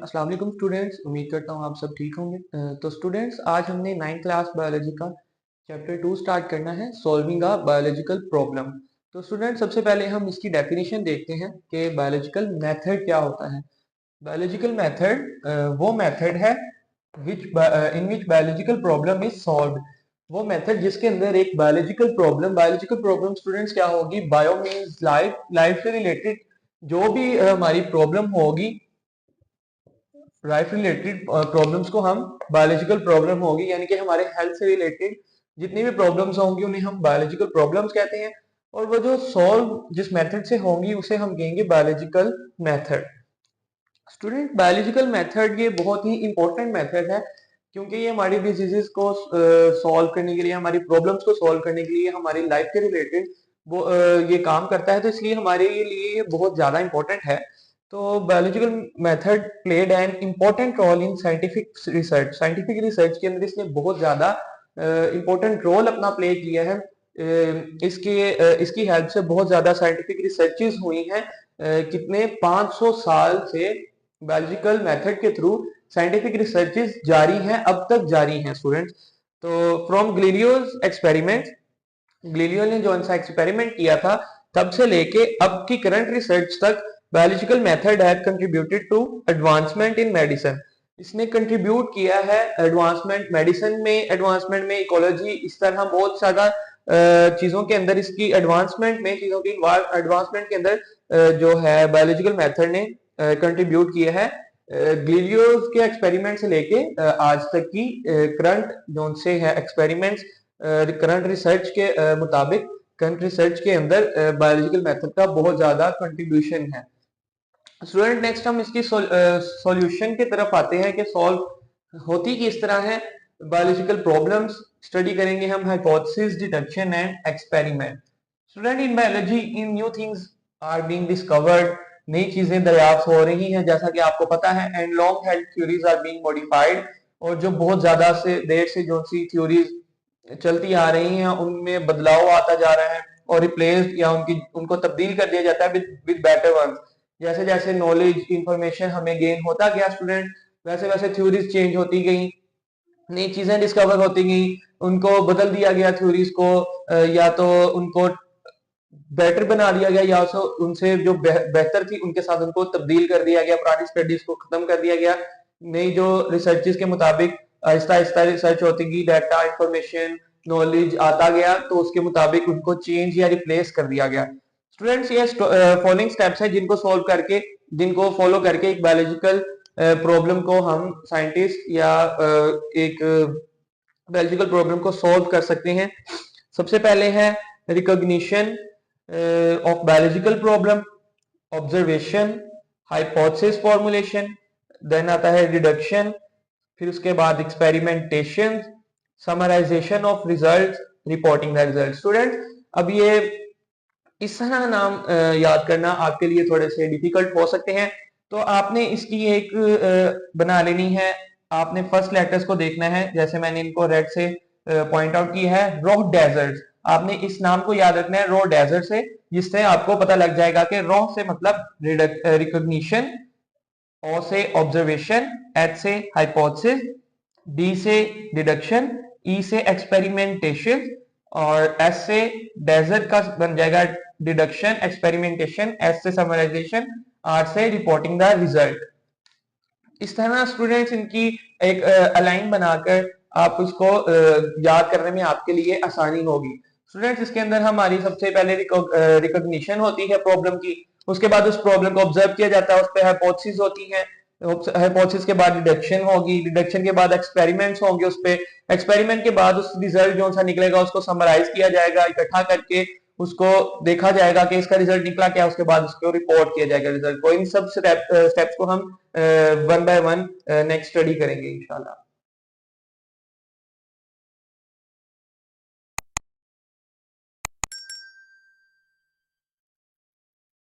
अस्सलाम वालेकुम स्टूडेंट्स, उम्मीद करता हूँ आप सब ठीक होंगे। तो स्टूडेंट्स, आज हमने 9th क्लास बायोलॉजी का चैप्टर 2 स्टार्ट करना है, सॉल्विंग अ बायोलॉजिकल प्रॉब्लम। तो स्टूडेंट्स, सबसे पहले हम इसकी डेफिनेशन देखते हैं कि बायोलॉजिकल मेथड क्या होता है। बायोलॉजिकल मेथड वो मेथड है इन which biological problem is solved. वो मेथड जिसके अंदर एक बायोलॉजिकल प्रॉब्लम स्टूडेंट्स क्या होगी? बायो मीन्स लाइफ, लाइफ से रिलेटेड जो भी हमारी प्रॉब्लम होगी, लाइफ रिलेटेड प्रॉब्लम्स को हम बायोलॉजिकल प्रॉब्लम होगी, यानी कि हमारे हेल्थ से रिलेटेड जितनी भी प्रॉब्लम्स होंगी उन्हें हम बायोलॉजिकल प्रॉब्लम्स कहते हैं। और वो जो सॉल्व जिस मेथड से होंगी उसे हम कहेंगे biological method. Student, biological method ये बहुत ही इंपॉर्टेंट मेथड है, क्योंकि ये हमारी डिजीजेस को सॉल्व करने के लिए, हमारी प्रॉब्लम्स को सॉल्व करने के लिए, हमारी लाइफ के रिलेटेड वो ये काम करता है। तो इसलिए हमारे लिए ये बहुत ज्यादा इंपॉर्टेंट है। तो biological method played an important role in scientific research के अंदर इसने बहुत ज्यादा इम्पोर्टेंट रोल अपना प्ले किया है। इसकी हेल्प से बहुत ज्यादा साइंटिफिक रिसर्चेस हुई हैं। कितने 500 साल से बायोलॉजिकल मेथड के थ्रू साइंटिफिक रिसर्चेस जारी हैं, अब तक जारी हैं स्टूडेंट्स। तो फ्रॉम ग्लीलियोस एक्सपेरिमेंट, ग्लीलियो ने जो सा एक्सपेरिमेंट किया था तब से लेके अब की करंट रिसर्च तक biological method has contributed to advancement in medicine. इसने कंट्रीब्यूट किया है एडवांसमेंट मेडिसिन में, एडवांसमेंट में इकोलॉजी, इस तरह बहुत ज्यादा चीजों के अंदर इसकी एडवांसमेंट में, चीजों की एडवांसमेंट के अंदर जो है बायोलॉजिकल मेथड ने कंट्रीब्यूट किया है। ग्लीलियो के एक्सपेरिमेंट से लेके आज तक की करंट जो से है एक्सपेरिमेंट्स, करंट रिसर्च के मुताबिक करंट रिसर्च के अंदर बायोलॉजिकल मेथड का बहुत ज्यादा कंट्रीब्यूशन है। स्टूडेंट, नेक्स्ट हम इसकी सॉल्यूशन की तरफ आते हैं कि सॉल्व होती किस तरह है बायोलॉजिकल प्रॉब्लम्स। स्टडी करेंगे हम hypothesis, deduction and experiment. Student, in biology in new things are being discovered, नई चीजें दरियाफ्त हो रही हैं जैसा कि आपको पता है। And long held theories are being modified, और जो बहुत ज्यादा से देर से जो सी थ्योरीज चलती आ रही हैं उनमें बदलाव आता जा रहा है और रिप्लेस्ड या उनको तब्दील कर दिया जाता है विद बेटर वंस। जैसे जैसे नॉलेज, इंफॉर्मेशन हमें गेन होता गया स्टूडेंट, वैसे वैसे थ्योरीज चेंज होती गई, नई चीजें डिस्कवर होती गई, उनको बदल दिया गया थ्योरीज को, या तो उनको बेटर बना दिया गया या तो उनसे जो बेहतर थी उनके साथ उनको तब्दील कर दिया गया, पुरानी स्टडीज को खत्म कर दिया गया। नई जो रिसर्चेस के मुताबिक आहिस्ता आहिस्ता रिसर्च होती गई, डाटा, इंफॉर्मेशन, नॉलेज आता गया, तो उसके मुताबिक उनको चेंज या रिप्लेस कर दिया गया। स्टूडेंट्स, ये फॉलोइंग स्टेप्स हैं जिनको फॉलो करके एक बायोलॉजिकल प्रॉब्लम को हम साइंटिस्ट या एक बायोलॉजिकल प्रॉब्लम को सॉल्व कर सकते हैं। सबसे पहले है recognition of biological problem, observation, hypothesis formulation, then आता है डिडक्शन, फिर उसके बाद experimentation, summarization of result, reporting the result. Student, अब ये इस तरह नाम याद करना आपके लिए थोड़े से डिफिकल्ट हो सकते हैं, तो आपने इसकी एक बना लेनी है। आपने फर्स्ट लेटर्स को देखना है, जैसे मैंने इनको रेड से पॉइंट आउट किया है, रॉ डेजर्ट। आपने इस नाम को याद रखना है रॉ डेजर्ट से, जिससे आपको पता लग जाएगा कि रॉ से मतलब रिकॉग्निशन, ओ से ऑब्जर्वेशन, एच से हाइपोथेसिस, डी से डिडक्शन, ई से एक्सपेरिमेंटेशन, और एस से डेजर्ट का बन जाएगा डिडक्शन, एक्सपेरिमेंटेशन, एस से समराइजेशन, आर से रिपोर्टिंग द रिजल्ट। इस तरह स्टूडेंट्स इनकी एक अलाइन बनाकर आप उसको याद करने में आपके लिए आसानी होगी। स्टूडेंट्स, इसके अंदर हमारी सबसे पहले रिकॉग्निशन होती है प्रॉब्लम की, उसके बाद उस प्रॉब्लम को ऑब्जर्व किया जाता है, उस पर हाइपोथेसिस होती है, हाइपोथेसिस के बाद डिडक्शन होगी, डिडक्शन के बाद एक्सपेरिमेंट्स होंगे, उस पे एक्सपेरिमेंट के बाद उस रिजल्ट जो सा निकलेगा उसको समराइज किया जाएगा, इकट्ठा करके उसको देखा जाएगा कि इसका रिजल्ट निकला क्या, उसके बाद उसको रिपोर्ट किया जाएगा रिजल्ट को। इन सब स्टेप्स को हम one by one next study करेंगे इंशाल्लाह।